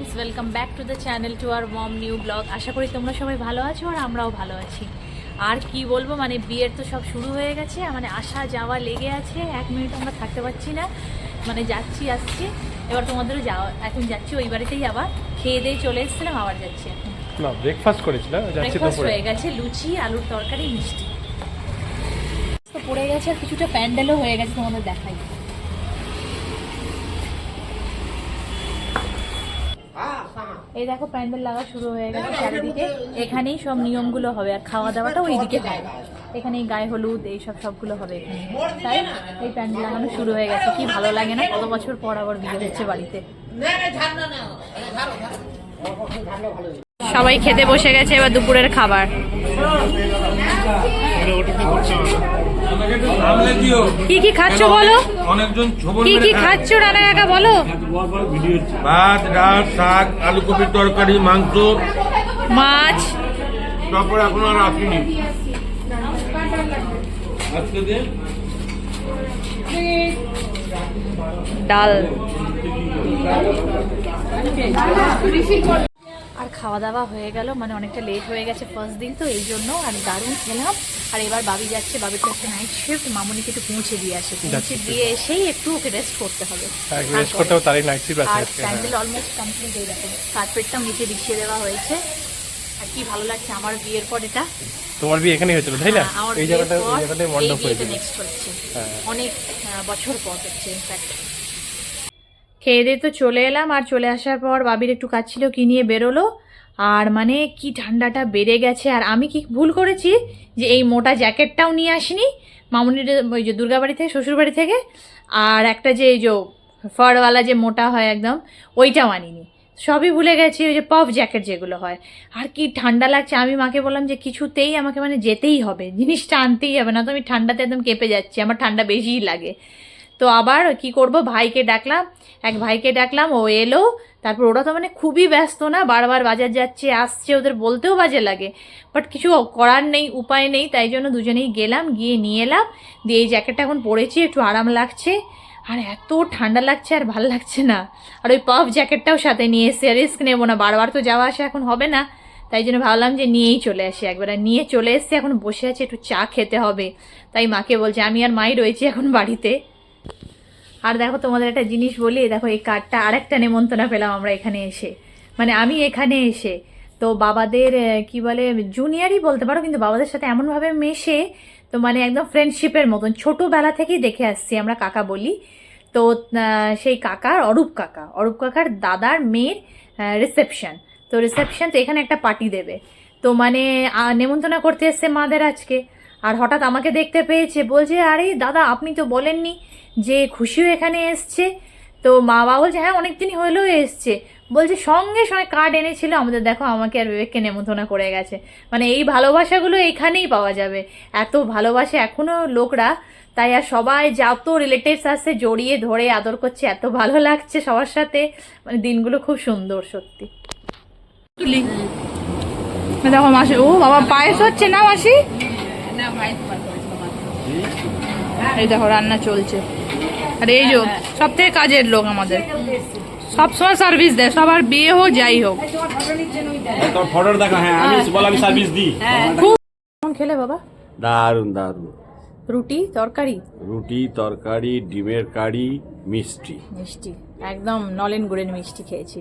Friends, welcome back to the channel, to our warm new blog. আশা করি তোমরা সবাই ভালো আছো আর আমরাও ভালো আছি। আর কি বলবো, মানে বিয়ের তো সব শুরু হয়ে গেছে, মানে আসা যাওয়া লেগে আছে। 1 মিনিট আমরা থাকতে পারছি না, মানে যাচ্ছি আসছি। এবার তোমাদেরও যাওয়া, এখন যাচ্ছি ওই বাড়িতেই, আবার খেয়ে দিয়ে চলে এসেছিলাম, আবার যাচ্ছি এখন। না, ব্রেকফাস্ট করেছিলাম, যাচ্ছি তো। হয়ে গেছে লুচি, আলুর তরকারি, মিষ্টি তো পড়ে গেছে, আর কিছুটা প্যান্ডেলও হয়ে গেছে, তোমাদের দেখাই। এই দেখো প্যান্ডেল লাগা শুরু হয়ে গেছে চারিদিকে। এখানেই সব নিয়মগুলো হবে, আর খাওয়া দাওয়াটা ওইদিকে হবে। এখানেই গায়ে হলুদ এইসব সবগুলো হবে এখানে। তাই এই প্যান্ডেল লাগানো শুরু হয়ে গেছে। কি ভালো লাগে না, কত বছর পর আবার বিয়ে হচ্ছে বাড়িতে। সবাই খেতে বসে গেছে, এবার দুপুরের খাবার। কি কি খাচ্ছ বলো, কি কি খাচ্ছ রানা কাকা বলো। ভাত, ডাল, শাক, আলু কপির তরকারি, মাংস, মাছ। তারপরে এখন আর আসিনি। ডাল আর খাওয়া দাওয়া হয়ে গেল, মানে অনেকটা লেট হয়ে গেছে ফার্স্ট দিন তো, এই জন্য। আর দারুণ খেলাম। আর এবার বাবি যাচ্ছে, বাবির তো একটা নাইট শিফট, মামুনিকে একটু পৌঁছে দিয়ে আসে। পৌঁছে দিয়ে এসেই একটু ওকে রেস্ট করতে হবে। রেস্ট করতে হবে, তারই নাইট শিফট আছে। আর প্যান্ডেল অলমোস্ট কমপ্লিট হয়ে গেছে, কার্পেটটাও নিচে বিছিয়ে দেওয়া হয়েছে। আর কি ভালো লাগছে আমার বিয়ের পর এটা। তোমার বিয়ে এখানেই হয়েছিল তাই না? এই জায়গাটাতে মণ্ডপ হয়েছিল। নেক্সট হচ্ছে অনেক বছর পর হচ্ছে ইনফ্যাক্ট। খেয়ে দিয়ে তো চলে এলাম, আর চলে আসার পর বাবির একটু কাজ ছিল, কি নিয়ে বেরোলো। আর মানে কি ঠান্ডাটা বেড়ে গেছে। আর আমি কি ভুল করেছি যে এই মোটা জ্যাকেটটাও নিয়ে আসিনি মামুনির ওই যে দুর্গাবাড়ি থেকে, শ্বশুরবাড়ি থেকে। আর একটা যে এই যে ফারওয়ালা যে মোটা হয় একদম, ওইটাও আনিনি। সবই ভুলে গেছি, ওই যে পফ জ্যাকেট যেগুলো হয়। আর কি ঠান্ডা লাগছে, আমি মাকে বললাম যে কিছুতেই আমাকে মানে যেতেই হবে, জিনিসটা আনতেই হবে, না তো আমি ঠান্ডাতে একদম কেঁপে যাচ্ছি, আমার ঠান্ডা বেশিই লাগে। তো আবার কি করব, ভাইকে ডাকলাম, এক ভাইকে ডাকলাম, ও এলো। তারপর ওরা তো মানে খুবই ব্যস্ত না, বারবার বাজার যাচ্ছে আসছে, ওদের বলতেও বাজে লাগে, বাট কিছু করার নেই, উপায় নেই। তাই জন্য দুজনেই গেলাম, গিয়ে নিয়ে এলাম। দিয়ে এই জ্যাকেটটা এখন পরেছি, একটু আরাম লাগছে। আর এত ঠান্ডা লাগছে, আর ভাল লাগছে না। আর ওই পাফ জ্যাকেটটাও সাথে নিয়ে এসে, আর রিস্ক নেবো না, বারবার তো যাওয়া আসা এখন হবে না। তাই জন্য ভাবলাম যে নিয়েই চলে আসি একবার। নিয়ে চলে এসে এখন বসে আছে, একটু চা খেতে হবে। তাই মাকে বলছে, আমি আর মাই রয়েছি এখন বাড়িতে। আর দেখো তোমাদের একটা জিনিস বলি, দেখো এই কার্ডটা আরেকটা নেমন্তন্ন পেলাম আমরা এখানে এসে, মানে আমি এখানে এসে। তো বাবাদের কি বলে জুনিয়রই বলতে পারো, কিন্তু বাবাদের সাথে এমনভাবে মেশে, তো মানে একদম ফ্রেন্ডশিপের মতন, ছোটোবেলা থেকেই দেখে আসছি আমরা, কাকা বলি। তো সেই কাকার অরূপ কাকার দাদার মেয়ের রিসেপশন। তো রিসেপশন তো এখানে একটা পার্টি দেবে, তো মানে নেমন্তন্ন করতে এসছে মাদের আজকে। আর হঠাৎ আমাকে দেখতে পেয়েছে, বলছে আরে দাদা আপনি তো বলেননি যে খুশিও এখানে এসছে। তো মা বাবা বলছে হ্যাঁ অনেকদিনই হলেও এসছে। বলছে সঙ্গে সঙ্গে কার্ড এনেছিল আমাদের, দেখো আমাকে আর বিবেককে নেমন্তন্ন করে গেছে। মানে এই ভালোবাসাগুলো এইখানেই পাওয়া যাবে, এত ভালোবাসে এখনও লোকরা। তাই আর সবাই যত রিলেটিভস আসছে জড়িয়ে ধরে আদর করছে, এত ভালো লাগছে সবার সাথে। মানে দিনগুলো খুব সুন্দর সত্যি। দেখো মাসি, ও বাবা পায়েস হচ্ছে না মাসি, এই দেখো রান্না চলছে। আর এই যে সব থেকে কাজের লোক আমাদের, সবসময় সার্ভিস দেয়, সবার বিয়ে হোক যাই হোক। খুব কেমন খেলে বাবা? দারুন দারুন। রুটি তরকারি, রুটি তরকারি, ডিমের কারি, মিষ্টি। মিষ্টি একদম নলেন গুড়ের মিষ্টি খেয়েছি।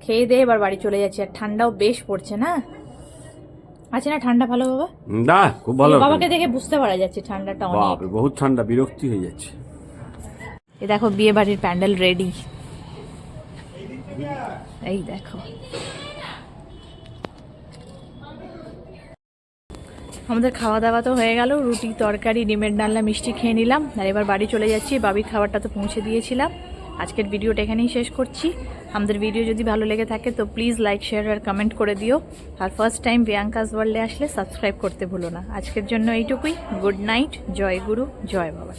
খেয়ে দিয়ে এবার বাড়ি চলে যাচ্ছি। আর ঠান্ডাও বেশ পড়ছে না, আছে না ঠান্ডা ভালো বাবা? না খুব ভালো। বাবাকে দেখে বুঝতে পারা যাচ্ছে ঠান্ডাটা অনেক, বহুত ঠান্ডা, বিরক্তি হয়ে যাচ্ছে। এই দেখো বিয়ে বাড়ির প্যান্ডেল রেডি, এই দেখো। আমাদের খাওয়া দাওয়া তো হয়ে গেল, রুটি তরকারি ডিমের ডালনা মিষ্টি খেয়ে নিলাম। আর এবার বাড়ি চলে যাচ্ছি, বাবির খাবারটা তো পৌঁছে দিয়েছিলাম। আজকের ভিডিওটা এখানেই শেষ করছি। আমাদের ভিডিও যদি ভালো লেগে থাকে তো প্লিজ লাইক শেয়ার আর কমেন্ট করে দিও। আর ফার্স্ট টাইম প্রিয়াঙ্কাস ওয়ার্ল্ডে আসলে সাবস্ক্রাইব করতে ভুলো না। আজকের জন্য এইটুকুই। গুড নাইট, জয় গুরু, জয় বাবা।